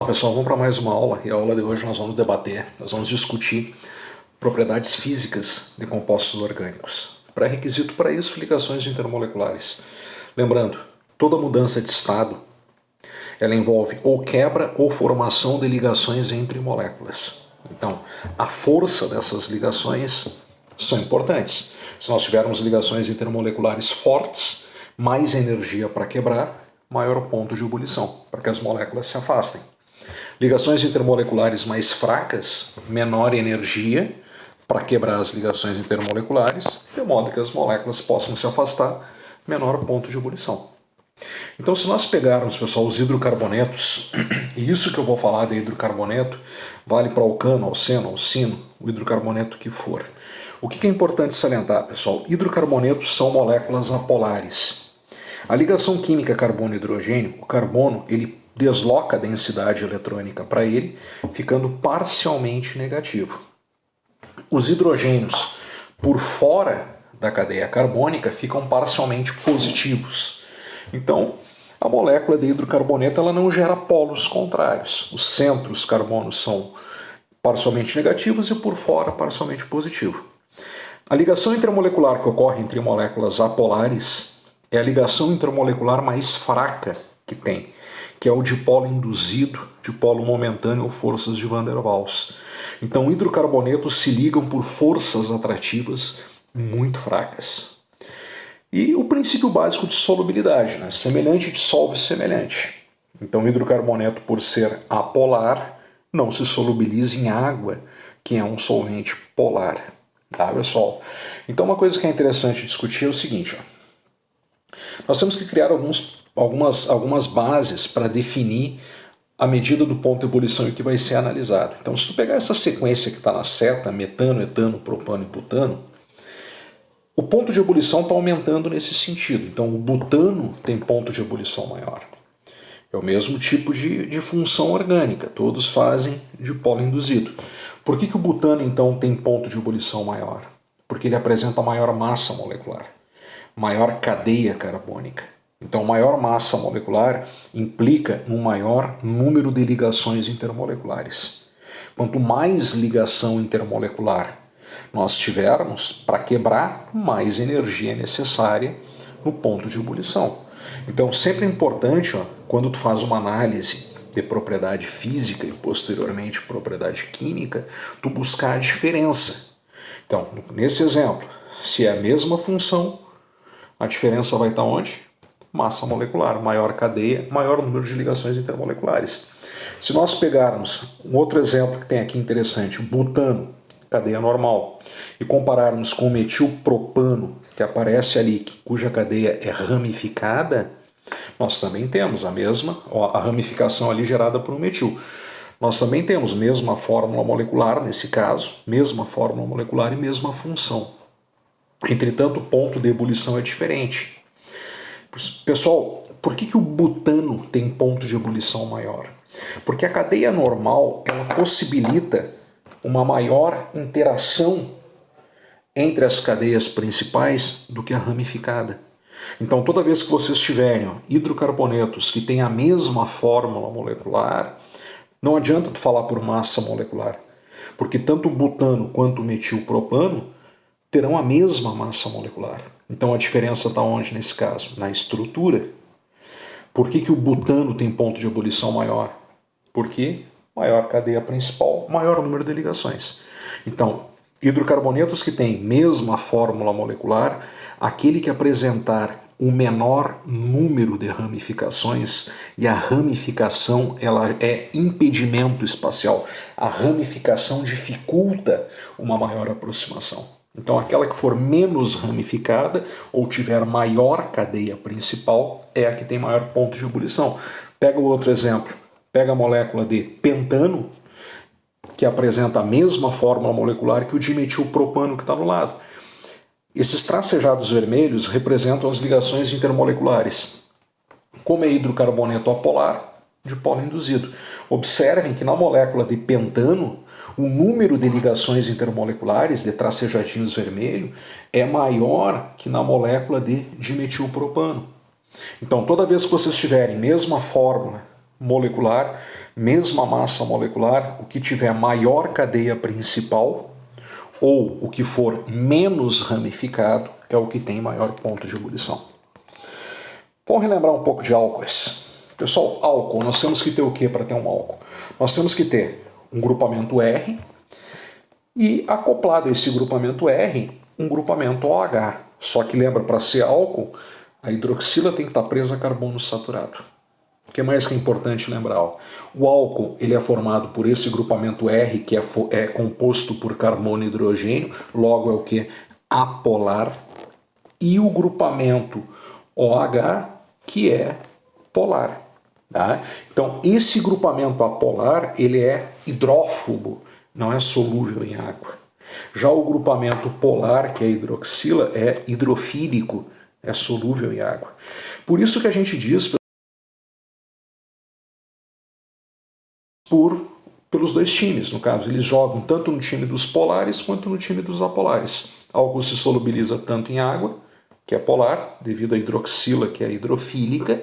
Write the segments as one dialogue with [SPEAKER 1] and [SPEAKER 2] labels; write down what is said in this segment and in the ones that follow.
[SPEAKER 1] Pessoal, vamos para mais uma aula e a aula de hoje nós vamos discutir propriedades físicas de compostos orgânicos. Pré-requisito para isso, ligações intermoleculares. Lembrando, toda mudança de estado ela envolve ou quebra ou formação de ligações entre moléculas. Então, a força dessas ligações são importantes. Se nós tivermos ligações intermoleculares fortes, mais energia para quebrar, maior o ponto de ebulição, para que as moléculas se afastem. Ligações intermoleculares mais fracas, menor energia para quebrar as ligações intermoleculares, de modo que as moléculas possam se afastar, menor ponto de ebulição. Então, se nós pegarmos, pessoal, os hidrocarbonetos, e isso que eu vou falar de hidrocarboneto vale para alcano, alceno, alcino, o hidrocarboneto que for. O que é importante salientar, pessoal? Hidrocarbonetos são moléculas apolares. A ligação química carbono-hidrogênio, o carbono, ele desloca a densidade eletrônica para ele, ficando parcialmente negativo. Os hidrogênios, por fora da cadeia carbônica, ficam parcialmente positivos. Então, a molécula de hidrocarboneto ela não gera polos contrários. Os centros carbonos são parcialmente negativos e por fora parcialmente positivo. A ligação intermolecular que ocorre entre moléculas apolares é a ligação intermolecular mais fraca que tem, que é o dipolo induzido, dipolo momentâneo ou forças de Van der Waals. Então, hidrocarbonetos se ligam por forças atrativas muito fracas. E o princípio básico de solubilidade, né? Semelhante dissolve semelhante. Então, o hidrocarboneto, por ser apolar, não se solubiliza em água, que é um solvente polar. Tá, pessoal? Então, uma coisa que é interessante discutir é o seguinte, ó. Nós temos que criar algumas bases para definir a medida do ponto de ebulição e que vai ser analisado. Então, se tu pegar essa sequência que está na seta, metano, etano, propano e butano, o ponto de ebulição está aumentando nesse sentido. Então, o butano tem ponto de ebulição maior. É o mesmo tipo de função orgânica, todos fazem dipolo induzido. Por que o butano, então, tem ponto de ebulição maior? Porque ele apresenta maior massa molecular, maior cadeia carbônica. Então, maior massa molecular implica um maior número de ligações intermoleculares. Quanto mais ligação intermolecular nós tivermos, para quebrar, mais energia é necessária no ponto de ebulição. Então, sempre é importante, ó, quando tu faz uma análise de propriedade física e posteriormente propriedade química, tu buscar a diferença. Então, nesse exemplo, se é a mesma função, a diferença vai estar onde? Massa molecular, maior cadeia, maior número de ligações intermoleculares. Se nós pegarmos um outro exemplo que tem aqui interessante, butano, cadeia normal, e compararmos com o metilpropano, que aparece ali, cuja cadeia é ramificada, nós também temos a ramificação ali gerada por um metil. Nós também temos mesma fórmula molecular, nesse caso, mesma fórmula molecular e mesma função. Entretanto, o ponto de ebulição é diferente. Pessoal, por que o butano tem ponto de ebulição maior? Porque a cadeia normal ela possibilita uma maior interação entre as cadeias principais do que a ramificada. Então, toda vez que vocês tiverem hidrocarbonetos que têm a mesma fórmula molecular, não adianta tu falar por massa molecular, porque tanto o butano quanto o metilpropano terão a mesma massa molecular. Então, a diferença está onde nesse caso? Na estrutura. Por que o butano tem ponto de ebulição maior? Porque maior cadeia principal, maior número de ligações. Então, hidrocarbonetos que têm mesma fórmula molecular, aquele que apresentar o menor número de ramificações, e a ramificação ela é impedimento espacial. A ramificação dificulta uma maior aproximação. Então, aquela que for menos ramificada ou tiver maior cadeia principal é a que tem maior ponto de ebulição. Pega o outro exemplo. Pega a molécula de pentano, que apresenta a mesma fórmula molecular que o dimetilpropano que está no lado. Esses tracejados vermelhos representam as ligações intermoleculares. Como é hidrocarboneto apolar, dipolo induzido. Observem que na molécula de pentano, o número de ligações intermoleculares de tracejadinhos vermelhos é maior que na molécula de dimetilpropano. Então, toda vez que vocês tiverem mesma fórmula, molecular, mesma massa molecular, o que tiver maior cadeia principal ou o que for menos ramificado é o que tem maior ponto de ebulição. Vamos relembrar um pouco de álcoois. Pessoal, álcool, nós temos que ter o que para ter um álcool? Nós temos que ter um grupamento R e, acoplado a esse grupamento R, um grupamento OH. Só que lembra, para ser álcool, a hidroxila tem que estar presa a carbono saturado. O que mais que é importante lembrar? O álcool ele é formado por esse grupamento R, que é composto por carbono e hidrogênio, logo é o que? Apolar. E o grupamento OH, que é polar. Tá? Então, esse grupamento apolar ele é hidrófobo, não é solúvel em água. Já o grupamento polar, que é a hidroxila, é hidrofílico, é solúvel em água. Por isso que a gente diz pelos dois times, no caso, eles jogam tanto no time dos polares quanto no time dos apolares. Álcool se solubiliza tanto em água, que é polar, devido à hidroxila, que é hidrofílica,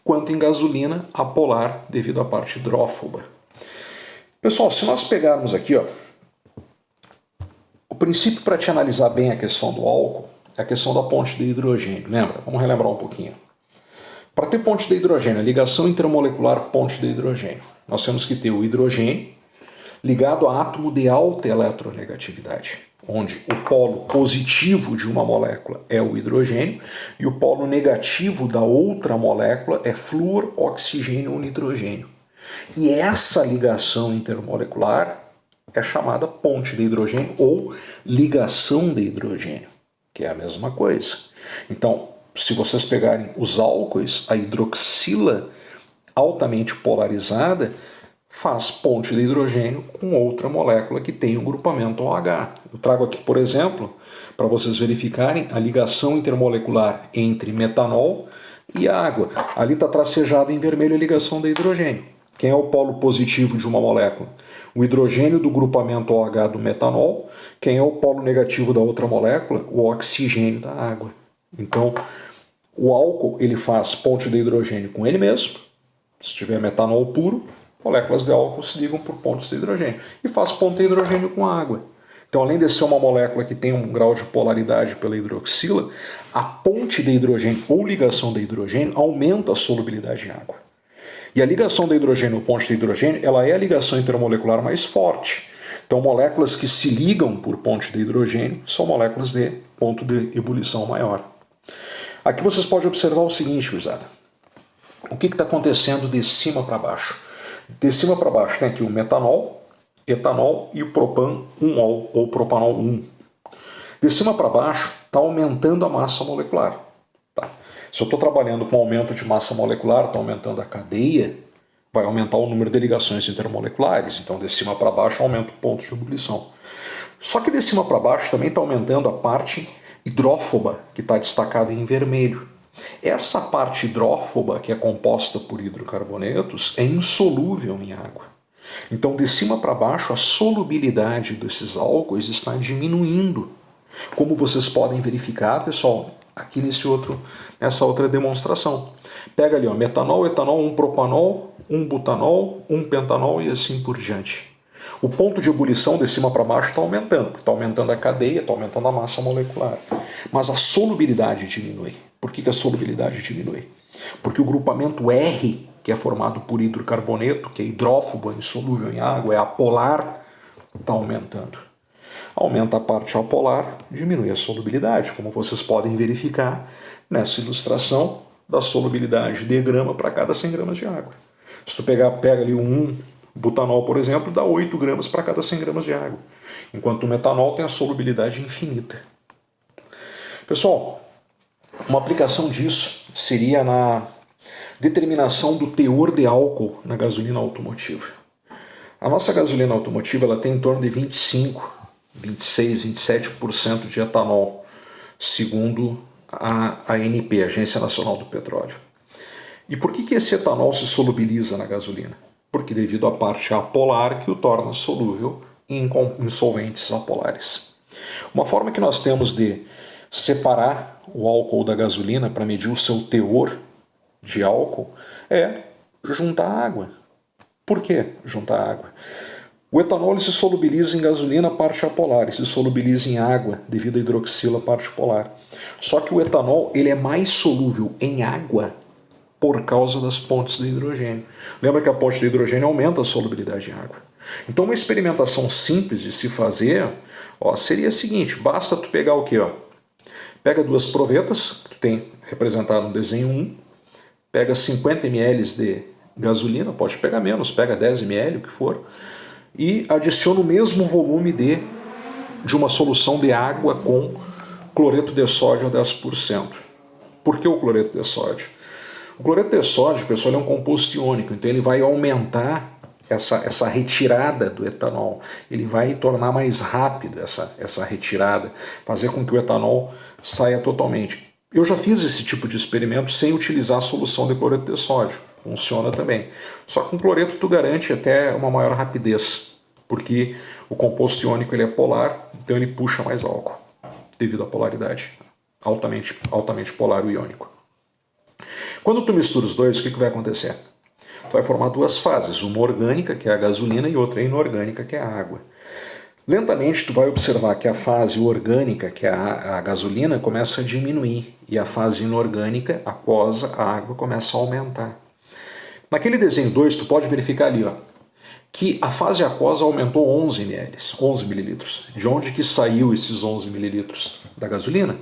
[SPEAKER 1] quanto em gasolina, apolar, devido à parte hidrófoba. Pessoal, se nós pegarmos aqui, o princípio para te analisar bem a questão do álcool é a questão da ponte de hidrogênio. Lembra? Vamos relembrar um pouquinho. Para ter ponte de hidrogênio, a ligação intermolecular ponte de hidrogênio, nós temos que ter o hidrogênio ligado a átomo de alta eletronegatividade, onde o polo positivo de uma molécula é o hidrogênio e o polo negativo da outra molécula é flúor, oxigênio ou nitrogênio. E essa ligação intermolecular é chamada ponte de hidrogênio ou ligação de hidrogênio, que é a mesma coisa. Então, se vocês pegarem os álcoois, a hidroxila altamente polarizada faz ponte de hidrogênio com outra molécula que tem o grupamento OH. Eu trago aqui, por exemplo, para vocês verificarem a ligação intermolecular entre metanol e água. Ali está tracejado em vermelho a ligação de hidrogênio. Quem é o polo positivo de uma molécula? O hidrogênio do grupamento OH do metanol. Quem é o polo negativo da outra molécula? O oxigênio da água. Então, o álcool ele faz ponte de hidrogênio com ele mesmo. Se tiver metanol puro, moléculas de álcool se ligam por pontes de hidrogênio. E faz ponte de hidrogênio com a água. Então, além de ser uma molécula que tem um grau de polaridade pela hidroxila, a ponte de hidrogênio ou ligação de hidrogênio aumenta a solubilidade em água. E a ligação de hidrogênio ou ponte de hidrogênio ela é a ligação intermolecular mais forte. Então, moléculas que se ligam por ponte de hidrogênio são moléculas de ponto de ebulição maior. Aqui vocês podem observar o seguinte, gurizada. O que está acontecendo de cima para baixo? De cima para baixo tem aqui o metanol, etanol e o propan-1-ol ou propanol-1. De cima para baixo está aumentando a massa molecular. Tá. Se eu estou trabalhando com aumento de massa molecular, está aumentando a cadeia, vai aumentar o número de ligações intermoleculares. Então de cima para baixo aumenta o ponto de ebulição. Só que de cima para baixo também está aumentando a parte hidrófoba, que está destacada em vermelho. Essa parte hidrófoba, que é composta por hidrocarbonetos, é insolúvel em água. Então, de cima para baixo, a solubilidade desses álcoois está diminuindo. Como vocês podem verificar, pessoal, aqui nessa outra demonstração. Pega ali, metanol, etanol, 1-propanol, 1-butanol, 1-pentanol e assim por diante. O ponto de ebulição de cima para baixo está aumentando, porque está aumentando a cadeia, está aumentando a massa molecular. Mas a solubilidade diminui. Por que a solubilidade diminui? Porque o grupamento R, que é formado por hidrocarboneto, que é hidrófobo, é insolúvel em água, é apolar, está aumentando. Aumenta a parte apolar, diminui a solubilidade, como vocês podem verificar nessa ilustração da solubilidade de grama para cada 100 gramas de água. Se tu pega ali um butanol, por exemplo, dá 8 gramas para cada 100 gramas de água, enquanto o metanol tem a solubilidade infinita. Pessoal, uma aplicação disso seria na determinação do teor de álcool na gasolina automotiva. A nossa gasolina automotiva ela tem em torno de 25, 26, 27% de etanol, segundo a ANP, Agência Nacional do Petróleo. E por que esse etanol se solubiliza na gasolina? Porque devido à parte apolar que o torna solúvel em solventes apolares. Uma forma que nós temos de separar o álcool da gasolina para medir o seu teor de álcool é Juntar água. Por que juntar água? O etanol se solubiliza em gasolina, parte apolar, e se solubiliza em água devido à hidroxila, parte polar. Só que o etanol ele é mais solúvel em água por causa das pontes de hidrogênio. Lembra que a ponte de hidrogênio aumenta a solubilidade em água. Então uma experimentação simples de se fazer seria a seguinte, basta tu pegar o quê? Pega duas provetas, que tu tem representado no desenho 1, pega 50 ml de gasolina, pode pegar menos, pega 10 ml, o que for, e adiciona o mesmo volume de uma solução de água com cloreto de sódio a 10%. Por que o cloreto de sódio? O cloreto de sódio, pessoal, é um composto iônico, então ele vai aumentar essa retirada do etanol. Ele vai tornar mais rápido essa retirada, fazer com que o etanol saia totalmente. Eu já fiz esse tipo de experimento sem utilizar a solução de cloreto de sódio. Funciona também. Só que com cloreto tu garante até uma maior rapidez, porque o composto iônico ele é polar, então ele puxa mais álcool, devido à polaridade. Altamente polar o iônico. Quando tu mistura os dois, o que vai acontecer? Tu vai formar duas fases, uma orgânica, que é a gasolina, e outra inorgânica, que é a água. Lentamente tu vai observar que a fase orgânica, que é a gasolina, começa a diminuir, e a fase inorgânica, aquosa, a água, começa a aumentar. Naquele desenho 2, tu pode verificar ali, que a fase aquosa aumentou 11 ml, 11 mililitros. De onde que saiu esses 11 mililitros? Da gasolina.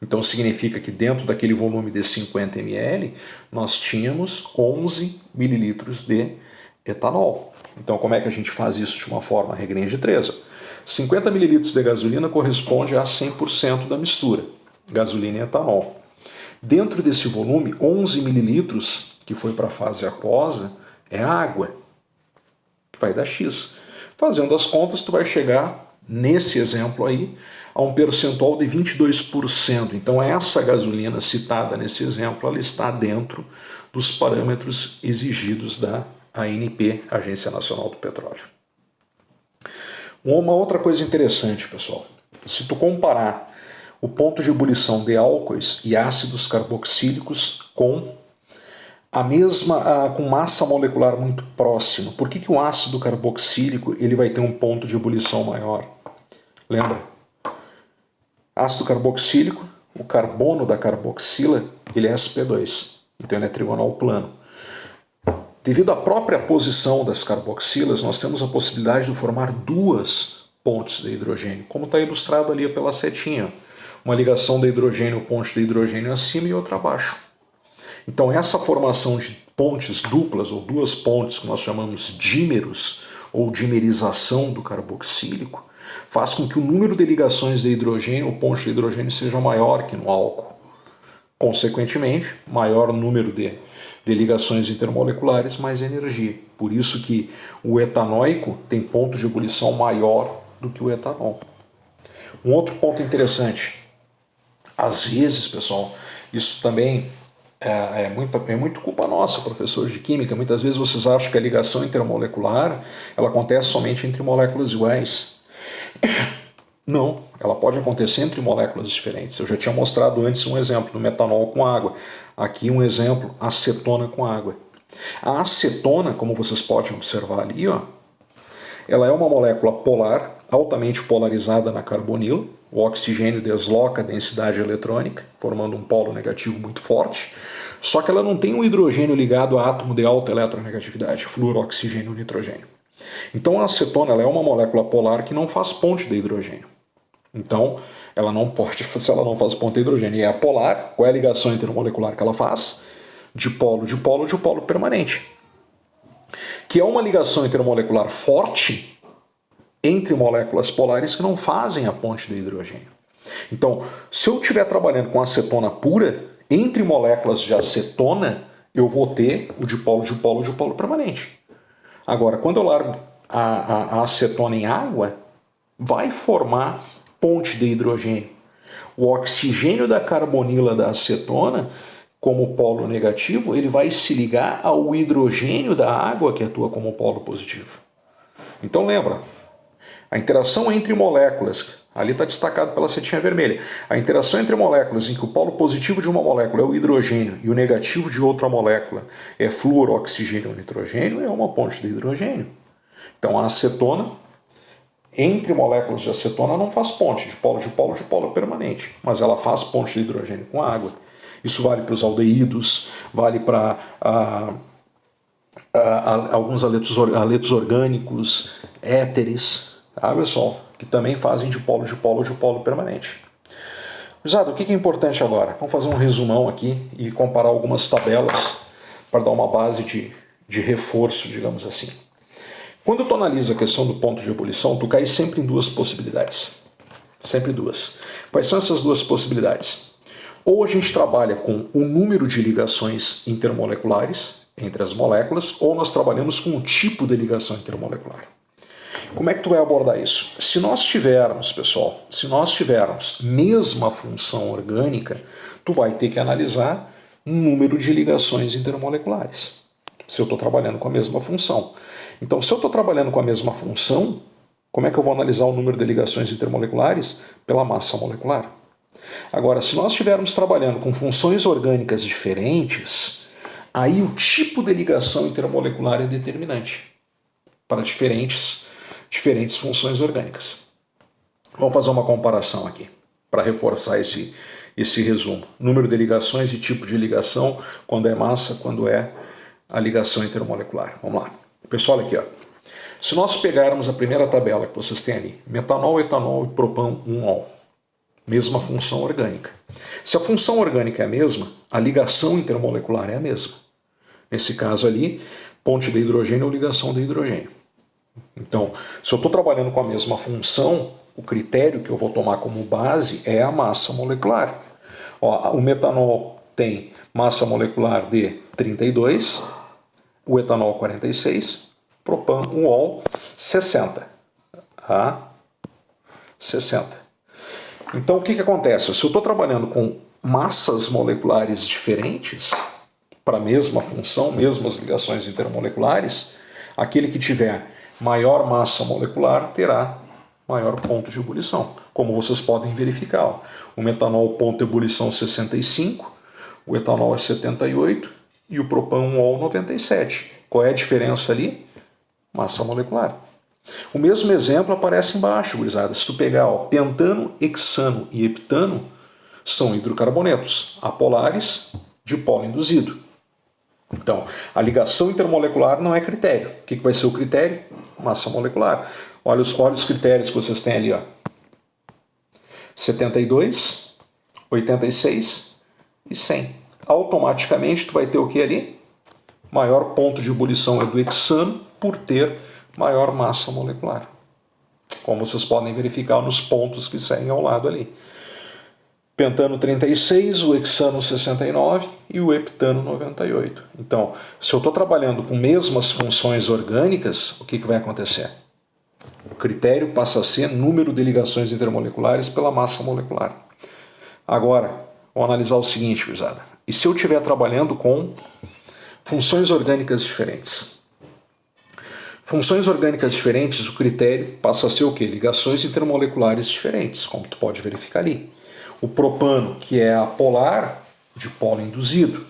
[SPEAKER 1] Então significa que dentro daquele volume de 50 ml, nós tínhamos 11 mililitros de etanol. Então como é que a gente faz isso de uma forma regrinha de 3? 50 mililitros de gasolina corresponde a 100% da mistura, gasolina e etanol. Dentro desse volume, 11 mililitros, que foi para a fase aquosa, é água, que vai dar X. Fazendo as contas, tu vai chegar, nesse exemplo aí, a um percentual de 22%. Então essa gasolina citada nesse exemplo, ela está dentro dos parâmetros exigidos da ANP, Agência Nacional do Petróleo. Uma outra coisa interessante, pessoal, se tu comparar o ponto de ebulição de álcoois e ácidos carboxílicos com com massa molecular muito próxima, por que o ácido carboxílico ele vai ter um ponto de ebulição maior? Lembra? Ácido carboxílico, o carbono da carboxila, ele é sp2, então ele é trigonal plano. Devido à própria posição das carboxilas, nós temos a possibilidade de formar duas pontes de hidrogênio, como está ilustrado ali pela setinha. Uma ligação de hidrogênio, ponte de hidrogênio acima e outra abaixo. Então essa formação de pontes duplas, ou duas pontes, que nós chamamos dímeros, ou dimerização do carboxílico, faz com que o número de ligações de hidrogênio ou ponte de hidrogênio seja maior que no álcool. Consequentemente, maior número de ligações intermoleculares, mais energia. Por isso que o etanóico tem ponto de ebulição maior do que o etanol. Um outro ponto interessante, às vezes, pessoal, isso também é muito culpa nossa, professores de química. Muitas vezes vocês acham que a ligação intermolecular ela acontece somente entre moléculas iguais. Não, ela pode acontecer entre moléculas diferentes. Eu já tinha mostrado antes um exemplo do metanol com água. Aqui um exemplo, acetona com água. A acetona, como vocês podem observar ali, ela é uma molécula polar, altamente polarizada na carbonila. O oxigênio desloca a densidade eletrônica, formando um polo negativo muito forte. Só que ela não tem um hidrogênio ligado a átomo de alta eletronegatividade, flúor, oxigênio, nitrogênio. Então a acetona ela é uma molécula polar que não faz ponte de hidrogênio. Então, ela não pode, se ela não faz ponte de hidrogênio e é polar, qual é a ligação intermolecular que ela faz? Dipolo, dipolo, dipolo permanente. Que é uma ligação intermolecular forte entre moléculas polares que não fazem a ponte de hidrogênio. Então, se eu estiver trabalhando com acetona pura, entre moléculas de acetona, eu vou ter o dipolo, dipolo, dipolo permanente. Agora, quando eu largo a acetona em água, vai formar ponte de hidrogênio. O oxigênio da carbonila da acetona, como polo negativo, ele vai se ligar ao hidrogênio da água que atua como polo positivo. Então lembra, A interação entre moléculas, ali está destacado pela setinha vermelha, a interação entre moléculas em que o polo positivo de uma molécula é o hidrogênio e o negativo de outra molécula é flúor, oxigênio ou nitrogênio, é uma ponte de hidrogênio. Então a acetona, entre moléculas de acetona, não faz ponte de polo permanente, mas ela faz ponte de hidrogênio com água. Isso vale para os aldeídos, vale para alguns aletos orgânicos, éteres, tá, pessoal? Que também fazem de polo permanente. Gurizada, o que é importante agora? Vamos fazer um resumão aqui e comparar algumas tabelas para dar uma base de reforço, digamos assim. Quando tu analisa a questão do ponto de ebulição, tu cai sempre em duas possibilidades. Sempre duas. Quais são essas duas possibilidades? Ou a gente trabalha com o número de ligações intermoleculares entre as moléculas, ou nós trabalhamos com o tipo de ligação intermolecular. Como é que tu vai abordar isso? Se nós tivermos, pessoal, mesma função orgânica, tu vai ter que analisar um número de ligações intermoleculares. Se eu estou trabalhando com a mesma função. Então, se eu estou trabalhando com a mesma função, como é que eu vou analisar o número de ligações intermoleculares? Pela massa molecular. Agora, se nós estivermos trabalhando com funções orgânicas diferentes, aí o tipo de ligação intermolecular é determinante para diferentes funções orgânicas. Vamos fazer uma comparação aqui, para reforçar esse resumo. Número de ligações e tipo de ligação, quando é massa, quando é a ligação intermolecular. Vamos lá. Pessoal, aqui, ó. Se nós pegarmos a primeira tabela que vocês têm ali, metanol, etanol e propan 1-ol, mesma função orgânica. Se a função orgânica é a mesma, a ligação intermolecular é a mesma. Nesse caso ali, ponte de hidrogênio ou ligação de hidrogênio. Então, se eu estou trabalhando com a mesma função, o critério que eu vou tomar como base é a massa molecular. Ó, o metanol tem massa molecular de 32, o etanol 46, propan 1-ol 60. Tá? 60. Então, o que acontece? Se eu estou trabalhando com massas moleculares diferentes, para a mesma função, mesmas ligações intermoleculares, aquele que tiver maior massa molecular terá maior ponto de ebulição. Como vocês podem verificar, ó, o metanol ponto de ebulição 65, o etanol é 78 e o propan 1-ol 97. Qual é a diferença ali? Massa molecular. O mesmo exemplo aparece embaixo, gurizada. Se tu pegar, ó, pentano, hexano e heptano, são hidrocarbonetos apolares de polo induzido. Então, a ligação intermolecular não é critério. O que vai ser o critério? Massa molecular. Olha os critérios que vocês têm ali, ó. 72, 86 e 100. Automaticamente tu vai ter o que ali? Maior ponto de ebulição é do hexano por ter maior massa molecular. Como vocês podem verificar nos pontos que seguem ao lado ali. Pentano 36, o hexano 69 e o heptano 98. Então, se eu estou trabalhando com mesmas funções orgânicas, o que vai acontecer? O critério passa a ser número de ligações intermoleculares pela massa molecular. Agora, vamos analisar o seguinte, gurizada. E se eu estiver trabalhando com funções orgânicas diferentes? Funções orgânicas diferentes, o critério passa a ser o quê? Ligações intermoleculares diferentes, como tu pode verificar ali. O propano, que é apolar de polo induzido.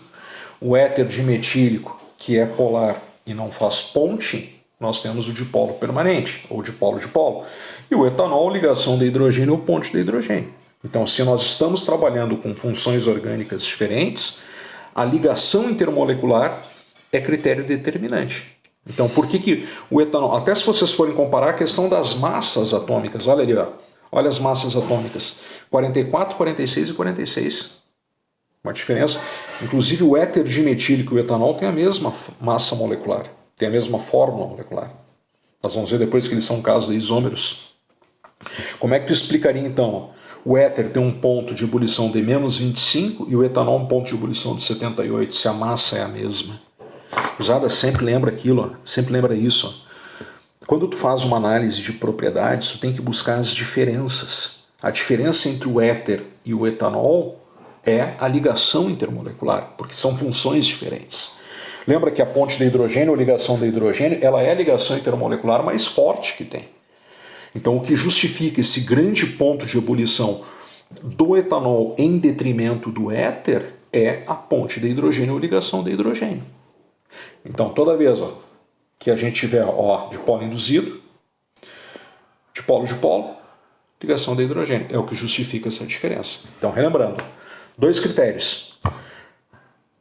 [SPEAKER 1] O éter dimetílico, que é polar e não faz ponte, nós temos o dipolo permanente, ou dipolo. E o etanol, ligação de hidrogênio ou ponte de hidrogênio. Então, se nós estamos trabalhando com funções orgânicas diferentes, a ligação intermolecular é critério determinante. Então, por que o etanol... Até se vocês forem comparar a questão das massas atômicas, olha ali, ó. Olha as massas atômicas, 44, 46 e 46. Uma diferença. Inclusive o éter dimetílico e o etanol têm a mesma massa molecular, têm a mesma fórmula molecular. Nós vamos ver depois que eles são casos de isômeros. Como é que tu explicaria então? O éter tem um ponto de ebulição de menos 25 e o etanol um ponto de ebulição de 78, se a massa é a mesma. Usada sempre lembra aquilo, ó, sempre lembra isso. Ó. Quando tu faz uma análise de propriedades, tu tem que buscar as diferenças. A diferença entre o éter e o etanol é a ligação intermolecular, porque são funções diferentes. Lembra que a ponte de hidrogênio ou ligação de hidrogênio, ela é a ligação intermolecular mais forte que tem. Então, o que justifica esse grande ponto de ebulição do etanol em detrimento do éter é a ponte de hidrogênio ou ligação de hidrogênio. Então, toda vez que a gente tiver O de polo induzido, de polo, ligação de hidrogênio. É o que justifica essa diferença. Então, relembrando, 2 critérios.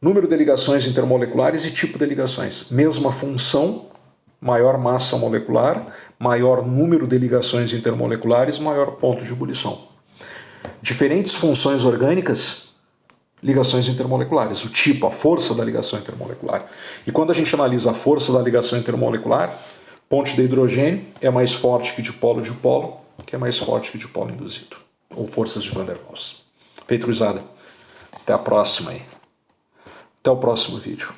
[SPEAKER 1] Número de ligações intermoleculares e tipo de ligações. Mesma função, maior massa molecular, maior número de ligações intermoleculares, maior ponto de ebulição. Diferentes funções orgânicas, ligações intermoleculares. O tipo, a força da ligação intermolecular. E quando a gente analisa a força da ligação intermolecular, ponte de hidrogênio é mais forte que de polo, que é mais forte que de polo induzido. Ou forças de Van der Waals. Feito, cruzada. Até a próxima aí. Até o próximo vídeo.